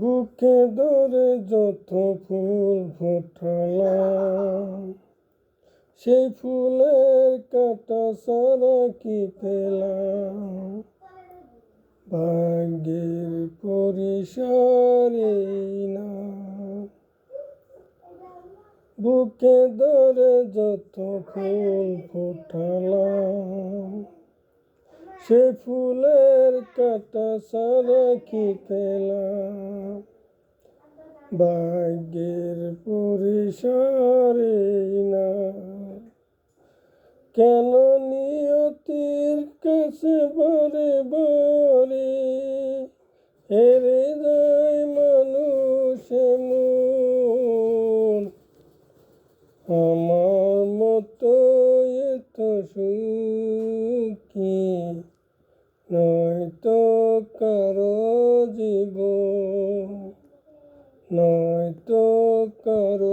বুকে ধরে যত ফুল ফোটালাম, সেই ফুলের কাঁটা ছাড়া কি পেলাম? ভাগ্যের পরিসরে না। বুকে ধরে যত ফুল ফোটালাম, সে ফুলের কাঁটা ছাড়া কি পেলাম? ভাগ্যের পরিসরে না। কেন নিয়তির কাছে বারে বারে হেরে যায় মানুষ এমন? আমার মতো এত সুখী নয়তো কারো জীবন, নয়তো কারো